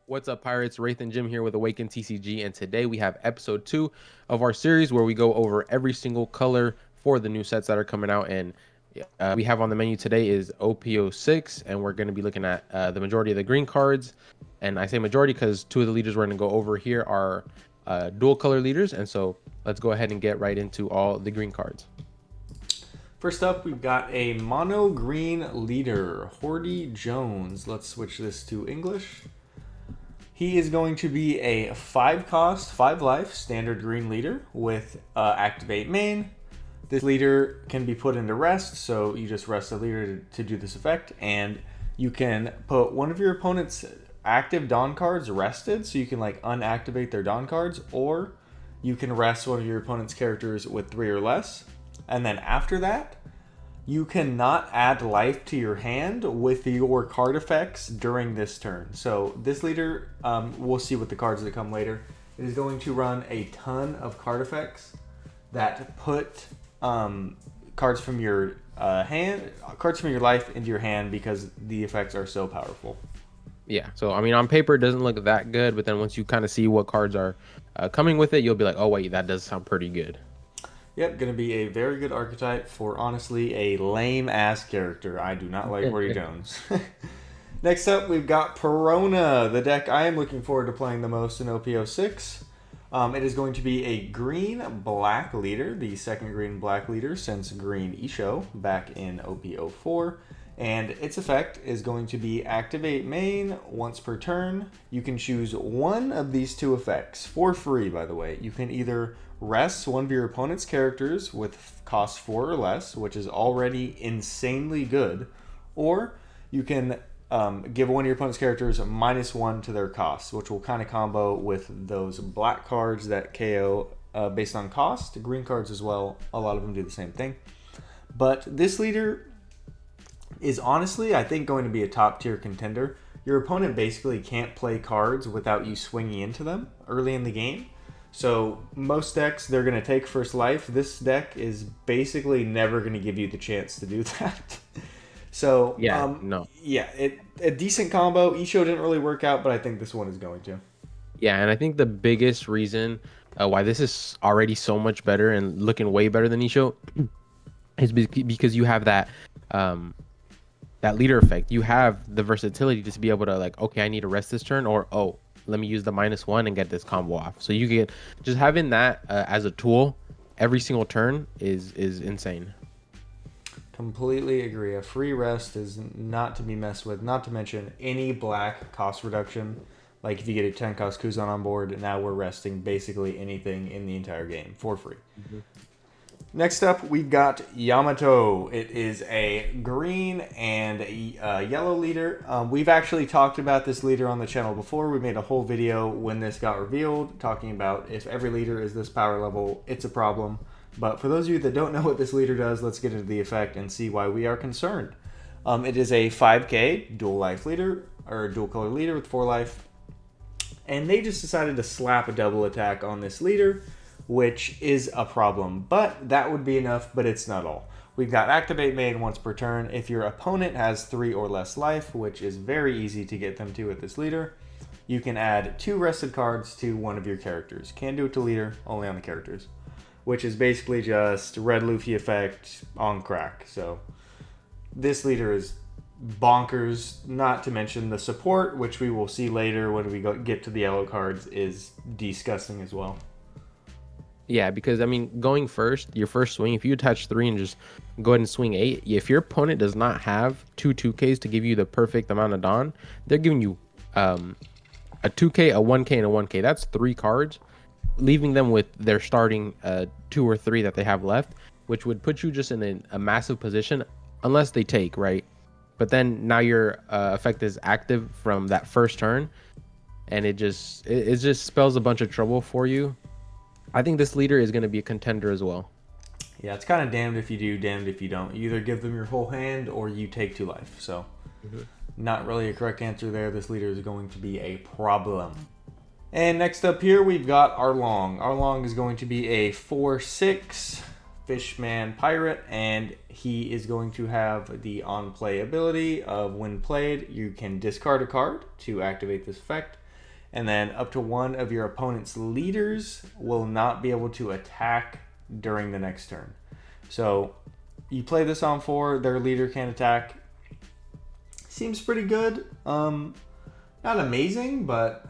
What's up, Pirates? Wraith and Jim here with AwakenedTCG, and today we have episode 2 of our series where we go over every single color for the new sets that are coming out. And we have on the menu today is OP06, and we're going to be looking at the majority of the green cards. And I say majority because two of the leaders we're going to go over here are dual color leaders, and so let's go ahead and get right into all the green cards. First up, we've got a mono green leader, Hordy Jones. Let's switch this to English. He is going to be a 5 cost, 5 life standard green leader with activate main. This leader can be put into rest, so you just rest a leader to do this effect, and you can put one of your opponent's active Dawn cards rested, so you can like unactivate their Dawn cards, or you can rest one of your opponent's characters with 3 or less. And then after that, you cannot add life to your hand with your card effects during this turn. So this leader, we'll see with the cards that come later, it is going to run a ton of card effects that put cards from your cards from your life into your hand because the effects are so powerful. Yeah, so I mean, on paper it doesn't look that good, but then once you kind of see what cards are coming with it, you'll be like, oh wait, that does sound pretty good. Yep, going to be a very good archetype for, honestly, a lame-ass character. I do not like Hordy Jones. Next up, we've got Perona, the deck I am looking forward to playing the most in OP06. It is going to be a green-black leader, the second green-black leader since Green Isho back in OP04. And its effect is going to be activate main once per turn. You can choose one of these two effects for free, by the way. You can either rest one of your opponent's characters with cost 4 or less, which is already insanely good, or you can give one of your opponent's characters -1 to their cost, which will kind of combo with those black cards that KO based on cost. Green cards as well, a lot of them do the same thing. But this leader is honestly, I think, going to be a top tier contender. Your opponent basically can't play cards without you swinging into them early in the game. So most decks, they're going to take first life. This deck is basically never going to give you the chance to do that. So a decent combo. Isho didn't really work out, but I think this one is going to. Yeah, and I think the biggest reason why this is already so much better and looking way better than Isho is because you have that that leader effect. You have the versatility to be able to like, okay, I need to rest this turn, or oh, let me use the -1 and get this combo off. So you get just having that as a tool every single turn is insane. Completely agree. A free rest is not to be messed with. Not to mention any black cost reduction. Like if you get a 10 cost Kuzan on board, now we're resting basically anything in the entire game for free. Mm-hmm. Next up, we've got Yamato. It is a green and a yellow leader. We've actually talked about this leader on the channel before. We made a whole video when this got revealed, talking about if every leader is this power level, it's a problem. But for those of you that don't know what this leader does, let's get into the effect and see why we are concerned. It is a 5k dual life leader, or dual color leader with 4 life. And they just decided to slap a double attack on this leader, which is a problem, but that would be enough, but it's not all. We've got activate main once per turn. If your opponent has 3 or less life, which is very easy to get them to with this leader, you can add 2 rested cards to one of your characters. Can't do it to leader, only on the characters, which is basically just red Luffy effect on crack. So this leader is bonkers, not to mention the support, which we will see later when we get to the yellow cards, is disgusting as well. Yeah, because I mean, going first, your first swing, if you attach 3 and just go ahead and swing 8, if your opponent does not have 2/2Ks to give you the perfect amount of Dawn, they're giving you a 2K, a 1K, and a 1K. That's 3 cards, leaving them with their starting 2 or 3 that they have left, which would put you just in a massive position unless they take, right? But then now your effect is active from that first turn, and it just spells a bunch of trouble for you. I think this leader is going to be a contender as well. Yeah, it's kind of damned if you do, damned if you don't. You either give them your whole hand or you take 2 life. So, not really a correct answer there. This leader is going to be a problem. And next up here, we've got Arlong. Arlong is going to be a 4/6 Fishman pirate, and he is going to have the on-play ability of when played, you can discard a card to activate this effect. And then up to one of your opponent's leaders will not be able to attack during the next turn. So you play this on 4, their leader can't attack. Seems pretty good. Not amazing, but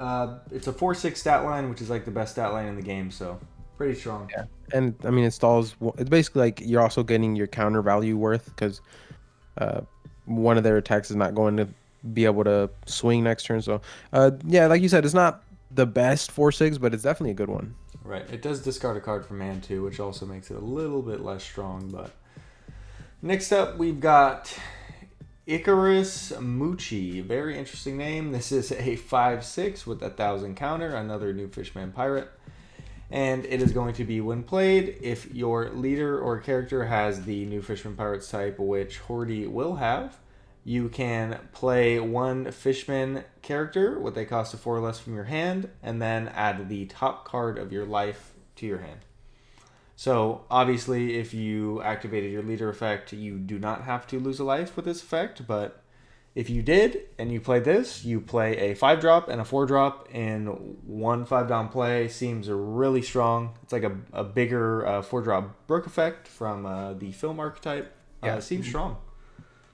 it's a 4/6 stat line, which is like the best stat line in the game, so pretty strong. Yeah, and I mean it stalls. It's basically like you're also getting your counter value worth because one of their attacks is not going to be able to swing next turn. So yeah, like you said, it's not the best 4/6, but it's definitely a good one. Right. It does discard a card from hand too, which also makes it a little bit less strong. But next up, we've got Icarus Muchi. Very interesting name. This is a 5/6 with 1,000 counter, another new Fishman pirate. And it is going to be when played, if your leader or character has the new Fishman Pirates type, which Hordy will have, you can play one Fishman character with a cost of 4 or less from your hand, and then add the top card of your life to your hand. So obviously, if you activated your leader effect, you do not have to lose a life with this effect, but if you did, and you play this, you play a 5-drop and a 4-drop in one 5-down play. Seems really strong. It's like a bigger 4-drop Brook effect from the film archetype. Yeah. Seems strong.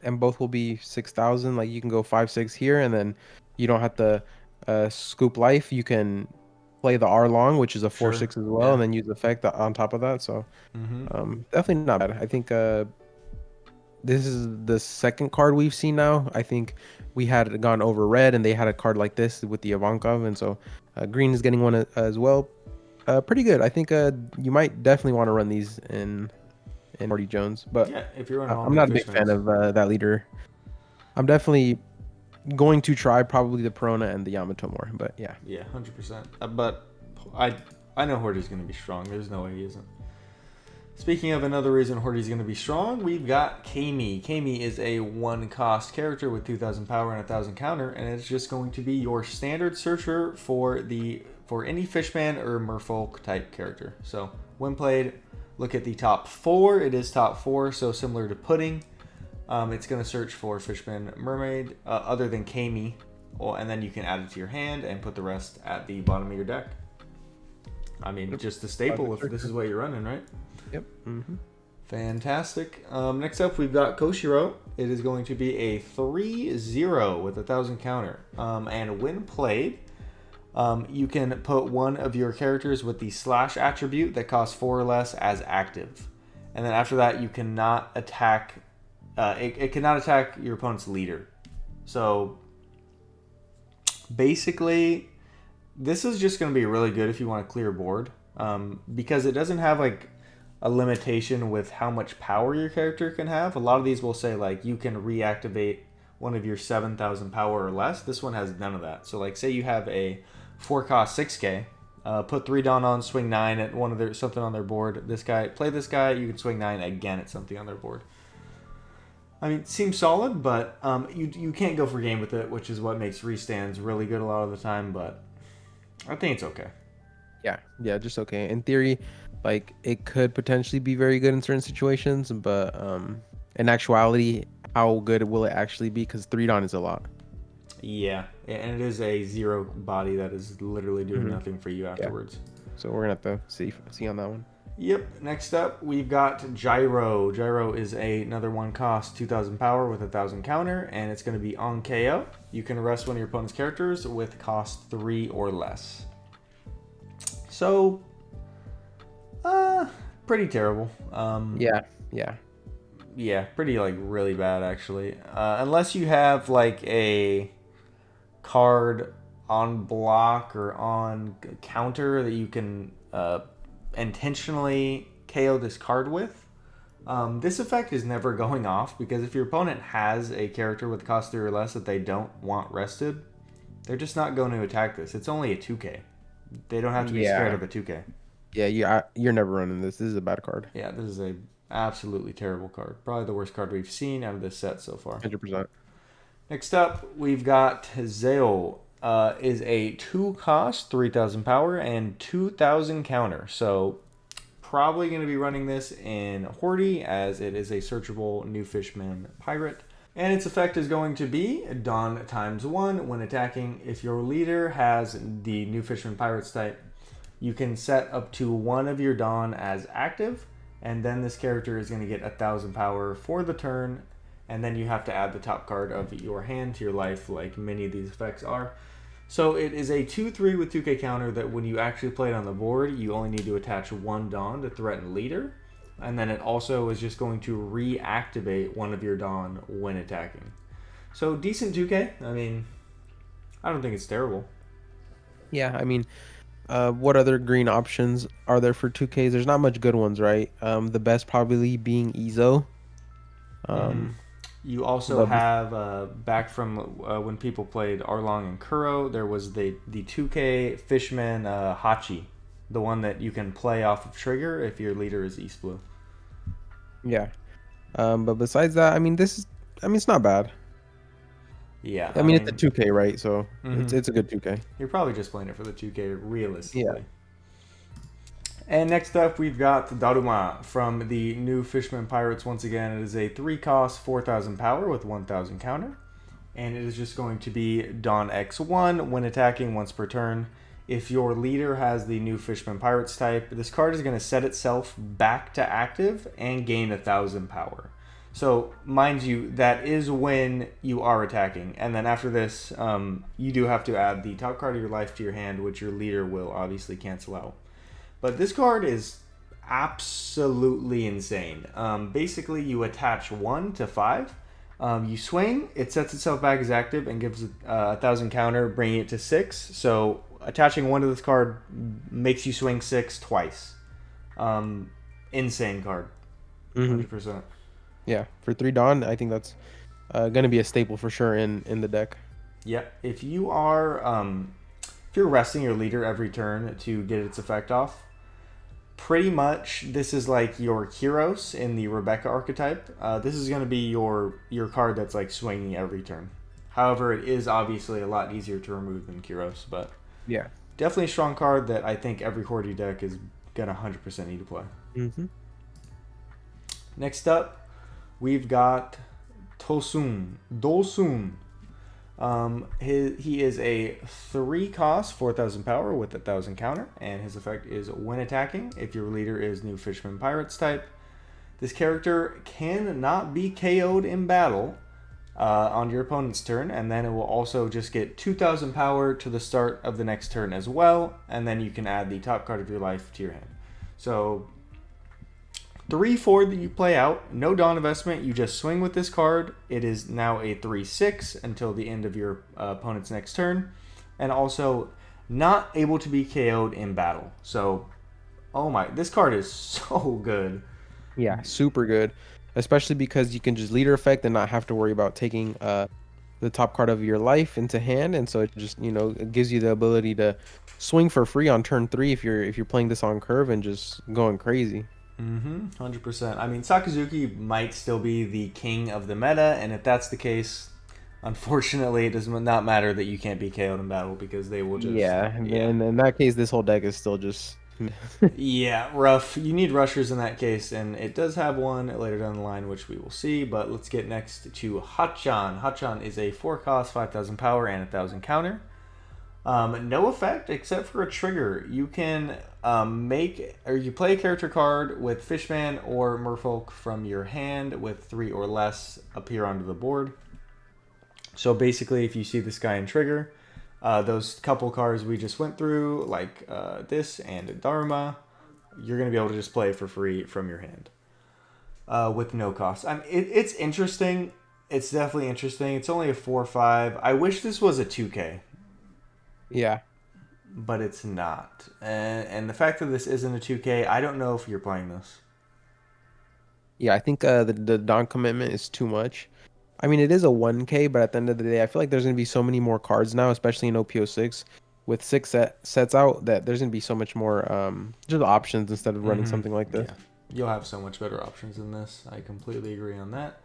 And both will be 6,000. Like you can go 5/6 here, and then you don't have to scoop life. You can play the R long, which is a 4/6 as well, Yeah. and then use effect on top of that. So definitely not bad. I think this is the second card we've seen now. I think we had gone over red, and they had a card like this with the Ivankov, and so green is getting one as well. Pretty good. I think you might definitely want to run these in Hordy Jones, but Yeah, if you're on I'm not a big fan of that leader. I'm definitely going to try probably the Perona and the Yamato more, but yeah. Yeah, 100%. But I know Hordy's going to be strong. There's no way he isn't. Speaking of another reason Hordy's going to be strong, we've got Kami. Kami is a 1-cost character with 2,000 power and 1,000 counter, and it's just going to be your standard searcher for any Fishman or Merfolk type character. So when played, look at the top 4. It is top 4, so similar to Pudding. It's going to search for Fishman Mermaid other than Kami, and then you can add it to your hand and put the rest at the bottom of your deck. I mean, just the staple if this is what you're running, right? Yep. Mm-hmm. Fantastic. Next up, we've got Koshiro. It is going to be a 3/0 with 1,000 counter. And when played, you can put one of your characters with the slash attribute that costs 4 or less as active. And then after that, you cannot attack. It cannot attack your opponent's leader. So basically, this is just going to be really good if you want to clear board, because it doesn't have like a limitation with how much power your character can have. A lot of these will say like you can reactivate one of your 7,000 power or less. This one has none of that. So like say you have a 4-cost 6K, put 3 down on, swing 9 at one of their something on their board. Play this guy, you can swing 9 again at something on their board. I mean, it seems solid, but you can't go for game with it, which is what makes restands really good a lot of the time, but I think it's okay. Yeah, just okay. In theory, like it could potentially be very good in certain situations, but in actuality, how good will it actually be? Because 3 Dawn is a lot. Yeah, and it is a 0 body that is literally doing nothing for you afterwards. Yeah. So we're gonna have to see on that one. Yep. Next up, we've got Gyro. Gyro is another 1-cost, 2,000 power with 1,000 counter, and it's going to be on KO. You can arrest one of your opponent's characters with cost 3 or less. So, pretty terrible. Yeah, pretty like really bad actually. Unless you have like a card on block or on counter that you can intentionally KO this card with. This effect is never going off because if your opponent has a character with cost 3 or less that they don't want rested, they're just not going to attack this. It's only a 2K. They don't have to be scared of a 2K. Yeah, you're never running this. This is a bad card. Yeah, this is a absolutely terrible card. Probably the worst card we've seen out of this set so far. 100%. Next up, we've got Zeo. Is a 2-cost, 3,000 power, and 2,000 counter. So probably going to be running this in Hordy as it is a searchable new Fishman pirate. And its effect is going to be Dawn ×1 when attacking. If your leader has the new Fishman Pirates type, you can set up to one of your Dawn as active, and then this character is going to get 1,000 power for the turn, and then you have to add the top card of your hand to your life, like many of these effects are. So it is a 2/3 with 2k counter that when you actually play it on the board, you only need to attach one Dawn to threaten leader. And then it also is just going to reactivate one of your Dawn when attacking. So decent 2k. I mean, I don't think it's terrible. Yeah, I mean, what other green options are there for 2Ks? There's not much good ones, right? The best probably being Ezo. You also have, back from when people played Arlong and Kuro, there was the 2k Fishman Hachi. The one that you can play off of trigger if your leader is East Blue. Yeah. But besides that, I mean, it's not bad. Yeah. I mean, it's a 2K, right? So it's a good 2K. You're probably just playing it for the 2k realistically. Yeah. And next up, we've got Daruma from the new Fishman Pirates. Once again, it is a 3-cost, 4,000 power with 1,000 counter. And it is just going to be Dawn X1 when attacking once per turn. If your leader has the new Fishman Pirates type, this card is going to set itself back to active and gain 1,000 power. So, mind you, that is when you are attacking. And then after this, you do have to add the top card of your life to your hand, which your leader will obviously cancel out. But this card is absolutely insane. Basically, you attach 1 to 5. You swing, it sets itself back as active and gives 1,000 counter, bringing it to 6. So attaching 1 to this card makes you swing 6 twice. Insane card. 100%. Yeah, for 3 Dawn, I think that's going to be a staple for sure in the deck. Yeah, if you are if you're resting your leader every turn to get its effect off, pretty much this is like your Kyros in the Rebecca archetype. This is going to be your card that's like swinging every turn. However, it is obviously a lot easier to remove than Kyros, but yeah, definitely a strong card that I think every Hordy deck is going to 100% need to play. Next up, we've got Dolsun. He is a 3-cost, 4,000 power with 1,000 counter, and his effect is when attacking. If your leader is new Fishman Pirates type, this character cannot be KO'd in battle on your opponent's turn, and then it will also just get 2,000 power to the start of the next turn as well, and then you can add the top card of your life to your hand. So 3/4 that you play out, no Dawn investment, you just swing with this card. It is now a 3/6 until the end of your opponent's next turn, and also not able to be KO'd in battle. So, oh my, this card is so good. Yeah, super good, especially because you can just leader effect and not have to worry about taking the top card of your life into hand, and so it just, you know, it gives you the ability to swing for free on turn 3 if you're playing this on curve and just going crazy. 100%. I mean, Sakazuki might still be the king of the meta, and if that's the case, unfortunately, it does not matter that you can't be KO'd in battle because they will just... Yeah, and in that case, this whole deck is still just... yeah, rough. You need rushers in that case, and it does have one later down the line, which we will see, but let's get next to Hachan. Hachan is a 4-cost, 5,000 power, and 1,000 counter. No effect except for a trigger. You can you play a character card with Fishman or Merfolk from your hand with 3 or less appear onto the board. So basically, if you see this guy in trigger, those couple cards we just went through, like this and Dharma, you're going to be able to just play for free from your hand with no cost. I mean, it's interesting. It's definitely interesting. It's only a 4/5. I wish this was a 2K. Yeah. But it's not. And the fact that this isn't a 2K, I don't know if you're playing this. Yeah, I think the Dawn commitment is too much. I mean, it is a 1K, but at the end of the day, I feel like there's going to be so many more cards now, especially in OP06, with 6 sets out, that there's going to be so much more just options instead of running something like this. Yeah. You'll have so much better options than this. I completely agree on that.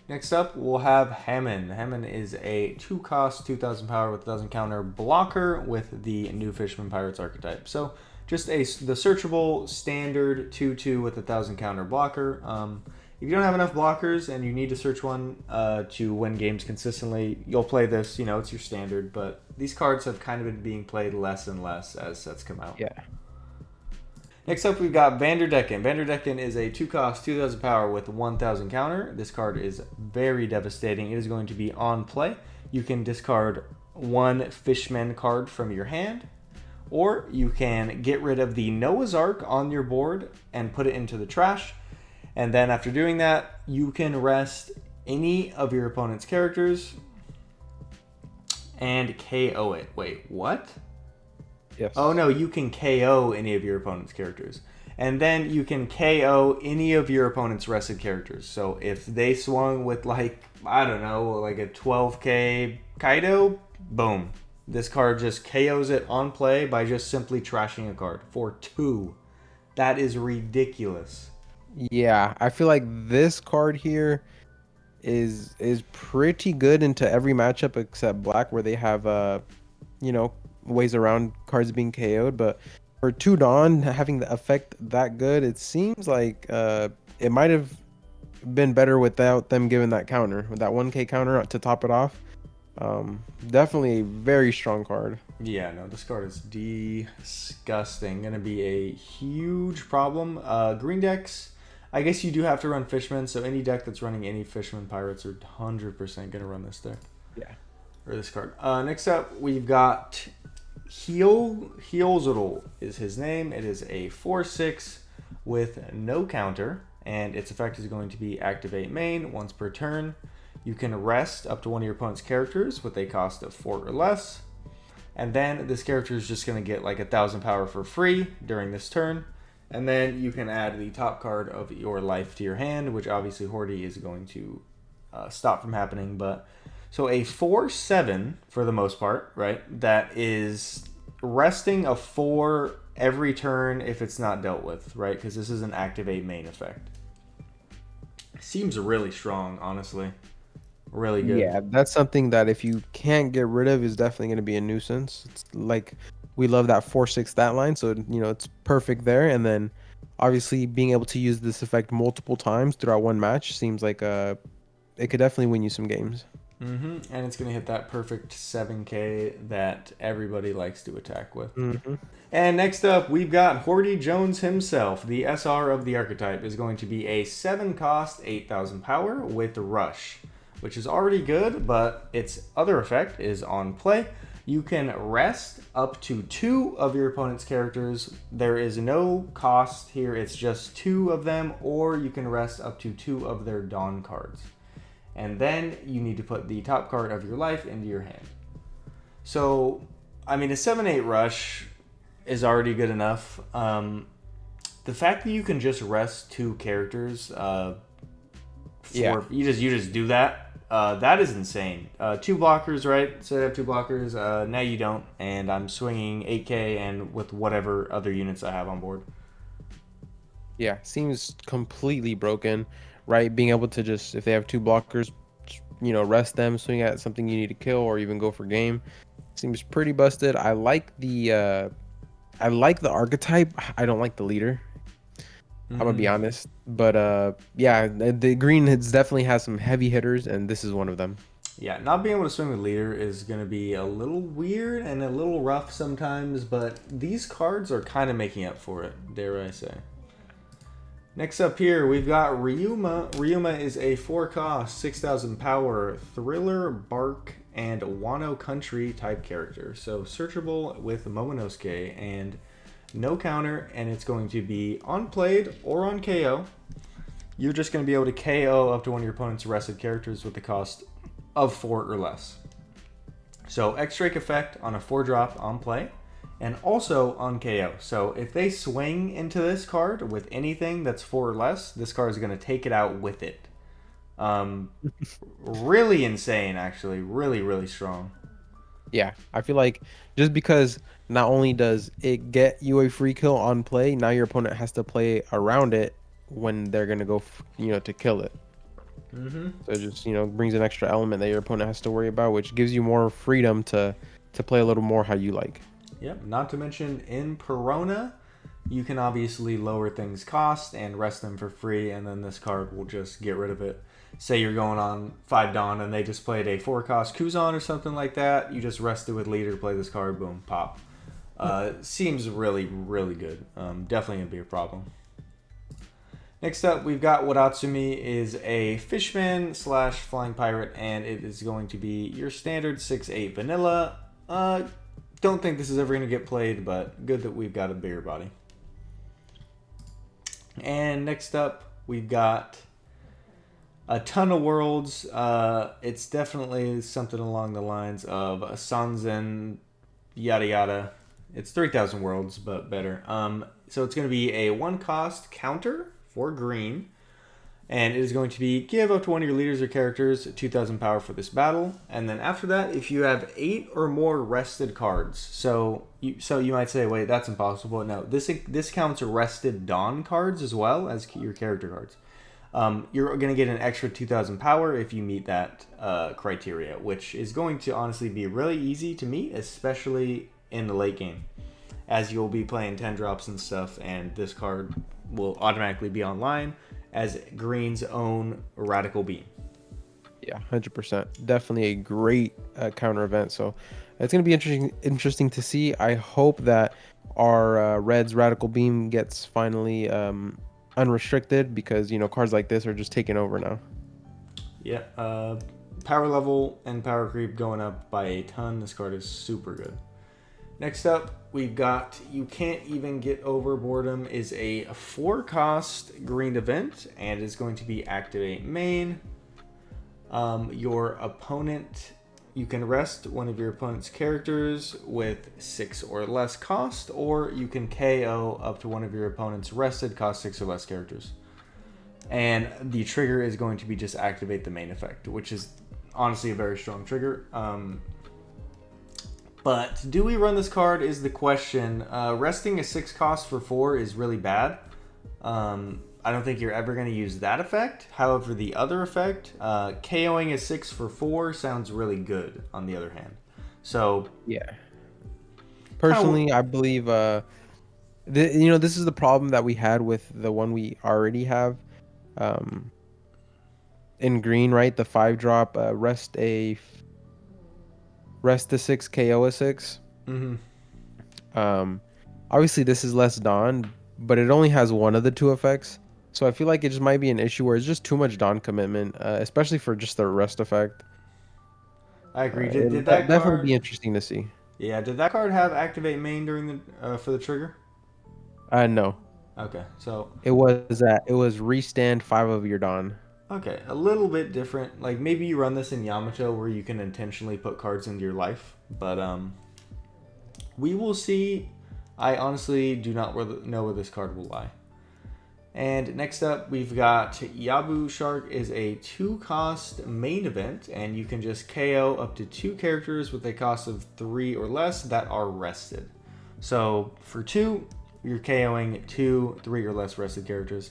Next up, we'll have Hammond. Hammond is a 2-cost, 2,000 power with 1,000 counter blocker with the new Fishman Pirates archetype. So just the searchable standard 2/2 with 1,000 counter blocker. If you don't have enough blockers and you need to search one to win games consistently, you'll play this. You know, it's your standard. But these cards have kind of been being played less and less as sets come out. Yeah. Next up, we've got Vanderdecken. Vanderdecken is a 2-cost, 2,000 power with 1,000 counter. This card is very devastating. It is going to be on play. You can discard one Fishman card from your hand, or you can get rid of the Noah's Ark on your board and put it into the trash. And then after doing that, you can rest any of your opponent's characters and KO it. Wait, what? Yes. Oh no, you can KO any of your opponent's characters. And then you can KO any of your opponent's rested characters. So if they swung with like, I don't know, like a 12k Kaido, boom. This card just KOs it on play by just simply trashing a card for 2. That is ridiculous. Yeah, I feel like this card here is pretty good into every matchup except black, where they have you know, ways around cards being KO'd. But for 2 Dawn having the effect that good, it seems like it might have been better without them giving that counter, with that 1k counter to top it off. Definitely a very strong card. Yeah, no, this card is disgusting. Gonna be a huge problem. Green decks, I guess you do have to run Fishman, so any deck that's running any Fishman Pirates are 100% gonna run this deck. Yeah. Or this card. Next up, we've got Heelzadal is his name. It is a 4/6 with no counter, and its effect is going to be activate main once per turn. You can rest up to one of your opponent's characters with a cost of 4 or less. And then this character is just going to get like 1,000 power for free during this turn. And then you can add the top card of your life to your hand, which obviously Hordy is going to stop from happening. But so a 4/7 for the most part, right? That is resting a 4 every turn if it's not dealt with, right? Because this is an activate main effect. Seems really strong, honestly. Really good. Yeah, that's something that if you can't get rid of is definitely going to be a nuisance. It's like we love that 4/6 stat line, so you know it's perfect there. And then obviously being able to use this effect multiple times throughout one match seems like it could definitely win you some games. And it's going to hit that perfect 7k that everybody likes to attack with. And next up, we've got Hordy Jones himself. The SR of the archetype is going to be a 7-cost, 8,000 power with Rush, which is already good, but its other effect is on play. You can rest up to 2 of your opponent's characters. There is no cost here. It's just 2 of them, or you can rest up to 2 of their Dawn cards. And then you need to put the top card of your life into your hand. So, I mean, a 7/8 rush is already good enough. The fact that you can just rest 2 characters, you just do that. That is insane. 2 blockers, right? So I have 2 blockers. Now you don't, and I'm swinging 8k and with whatever other units I have on board. Yeah, seems completely broken. Right, being able to just, if they have 2 blockers, you know, rest them, swing at something you need to kill, or even go for game, seems pretty busted. I like the archetype. I don't like the leader. I'm gonna be honest, but yeah, the green definitely has some heavy hitters, and this is one of them. Yeah, not being able to swing with leader is going to be a little weird and a little rough sometimes, but these cards are kind of making up for it, dare I say. Next up here, we've got Ryuma. Ryuma is a 4-cost, 6,000 power, thriller, bark, and Wano country type character. So searchable with Momonosuke and no counter, and it's going to be on played or on KO. You're just going to be able to KO up to one of your opponent's rested characters with the cost of 4 or less. So X-Drake effect on a 4-drop on play, and also on KO. So if they swing into this card with anything that's 4 or less, this card is going to take it out with it. Really insane, actually. Really, really strong. Yeah, I feel like just because not only does it get you a free kill on play, now your opponent has to play around it when they're going to go, to kill it. So it just, brings an extra element that your opponent has to worry about, which gives you more freedom to play a little more how you like. Yep, not to mention in Perona, you can obviously lower things cost and rest them for free, and then this card will just get rid of it. Say you're going on 5 Dawn and they just played a 4 cost Kuzan or something like that, you just rest it with leader to play this card, boom, pop. Seems really, really good. Definitely going to be a problem. Next up, we've got Wadatsumi is a Fishman / Flying Pirate, and it is going to be your standard 6/8 vanilla. Don't think this is ever going to get played, but good that we've got a bigger body. And next up, we've got a ton of worlds. It's definitely something along the lines of Sanzen, yada yada. It's 3,000 worlds, but better. So it's going to be a 1 cost counter for green, and it is going to be give up to one of your leaders or characters 2,000 power for this battle. And then after that, if you have 8 or more rested cards, so you might say, wait, that's impossible. No, this counts rested Dawn cards as well as your character cards. You're going to get an extra 2,000 power if you meet that criteria, which is going to honestly be really easy to meet, especially in the late game, as you'll be playing 10 drops and stuff, and this card will automatically be online as green's own Radical Beam. Yeah, 100%. Definitely a great counter event. So it's going to be interesting to see. I hope that our Red's Radical Beam gets finally unrestricted, because cards like this are just taking over now. Yeah, power level and power creep going up by a ton. This card is super good. Next up, we've got You Can't Even Get Over Boredom is a 4 cost green event, and is going to be activate main. Your opponent, you can rest one of your opponent's characters with 6 or less cost, or you can KO up to one of your opponent's rested cost 6 or less characters. And the trigger is going to be just activate the main effect, which is honestly a very strong trigger. But do we run this card is the question. Resting a 6 cost for 4 is really bad. I don't think you're ever going to use that effect. However, the other effect, KOing a 6 for 4 sounds really good on the other hand. So yeah. Personally, I believe this is the problem that we had with the one we already have in green, right? The 5-drop rest a 6, KO a 6. Obviously this is less Dawn, but it only has one of the 2 effects. So I feel like it just might be an issue where it's just too much Dawn commitment, especially for just the rest effect. I agree. Did that card definitely be interesting to see? Yeah, did that card have activate main during the for the trigger? No. Okay, so it was restand 5 of your Dawn. Okay, a little bit different. Like maybe you run this in Yamato where you can intentionally put cards into your life, but we will see. I honestly do not know where this card will lie. And next up, we've got Yabu Shark is a 2 cost main event, and you can just KO up to 2 characters with a cost of 3 or less that are rested. So for 2, you're KOing 2 3 or less rested characters.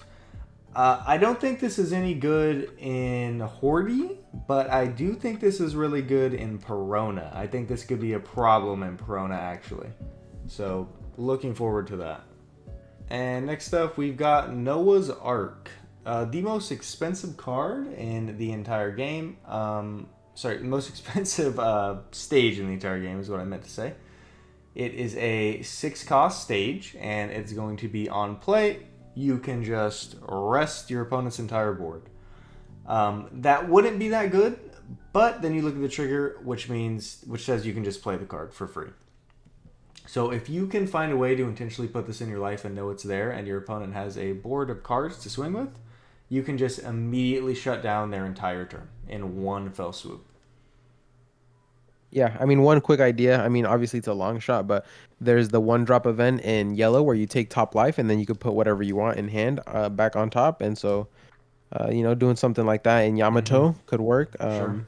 I don't think this is any good in Hordy, but I do think this is really good in Perona. I think this could be a problem in Perona, actually. So, looking forward to that. And next up, we've got Noah's Ark. The most expensive card in the entire game. The most expensive stage in the entire game is what I meant to say. It is a 6 cost stage, and it's going to be on play. You can just rest your opponent's entire board. That wouldn't be that good, but then you look at the trigger, which says you can just play the card for free. So if you can find a way to intentionally put this in your life and know it's there, and your opponent has a board of cards to swing with, you can just immediately shut down their entire turn in one fell swoop. Yeah, I mean, one quick idea. I mean, obviously it's a long shot, but there's the 1-drop event in yellow where you take top life and then you could put whatever you want in hand back on top. And so, doing something like that in Yamato could work. Sure.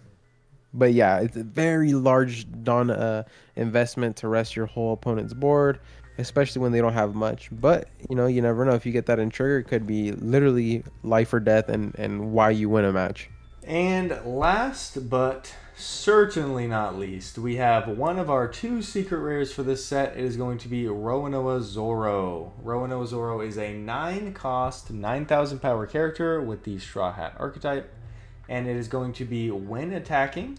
But yeah, it's a very large Dawn investment to rest your whole opponent's board, especially when they don't have much. But, you never know. If you get that in trigger, it could be literally life or death and why you win a match. And last but certainly not least, we have one of our two secret rares for this set. It is going to be Roanoa Zoro. Roanoa Zoro is a 9 cost, 9,000 power character with the Straw Hat archetype. And it is going to be when attacking,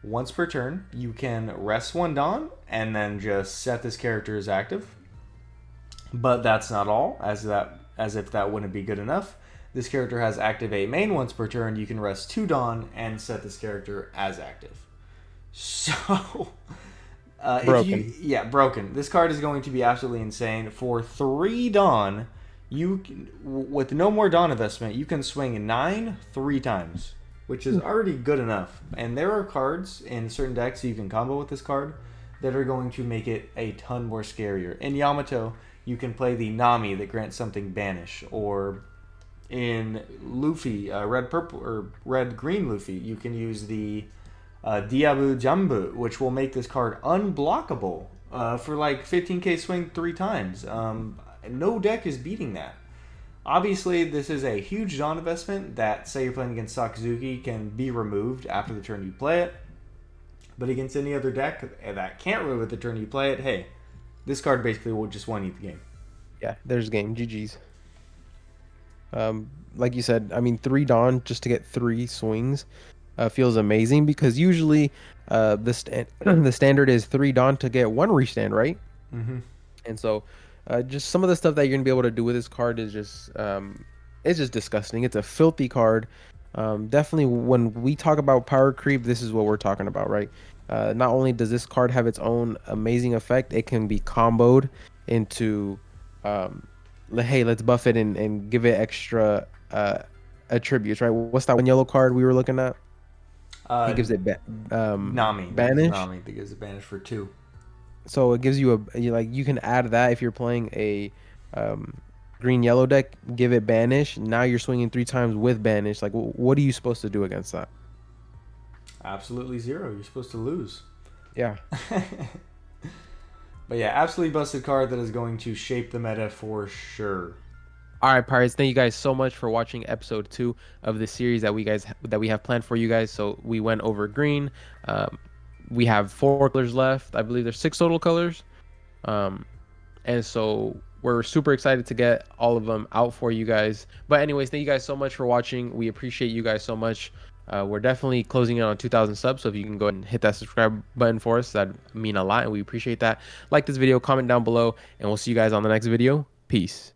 once per turn, you can rest one Dawn and then just set this character as active. But that's not all, as if that wouldn't be good enough. This character has activate main once per turn. You can rest 2 Dawn and set this character as active. So, Broken. Broken. This card is going to be absolutely insane. For 3 Dawn, with no more Dawn investment, you can swing 9 3 times, which is already good enough. And there are cards in certain decks you can combo with this card that are going to make it a ton more scarier. In Yamato, you can play the Nami that grants something banish, or in Luffy, red green Luffy, you can use the Diabu Jambu, which will make this card unblockable for like 15k swing 3 times. No deck is beating that. Obviously, this is a huge Dawn investment that, say you're playing against Sakazuki, can be removed after the turn you play it. But against any other deck that can't remove it the turn you play it, hey, this card basically will just one-eat the game. Yeah, there's game. GG's. Like you said, I mean, 3 Dawn just to get 3 swings feels amazing, because usually the standard is 3 Dawn to get 1 restand, right? Mm-hmm. And so just some of the stuff that you're going to be able to do with this card is just it's just disgusting. It's a filthy card. Definitely when we talk about power creep, this is what we're talking about, right? Not only does this card have its own amazing effect, it can be comboed into hey, let's buff it and give it extra attributes, right? What's that one yellow card we were looking at? He gives it Nami. Banish. Nami that gives it banish for 2. So it gives you you can add that if you're playing a green yellow deck, give it banish. Now you're swinging 3 times with banish. Like, what are you supposed to do against that? Absolutely 0. You're supposed to lose. Yeah. But yeah, absolutely busted card that is going to shape the meta for sure. All right, Pirates. Thank you guys so much for watching episode 2 of the series that we have planned for you guys. So we went over green. We have 4 colors left. I believe there's 6 total colors. And so we're super excited to get all of them out for you guys. But anyways, thank you guys so much for watching. We appreciate you guys so much. We're definitely closing in on 2,000 subs, so if you can go ahead and hit that subscribe button for us, that'd mean a lot, and we appreciate that. Like this video, comment down below, and we'll see you guys on the next video. Peace.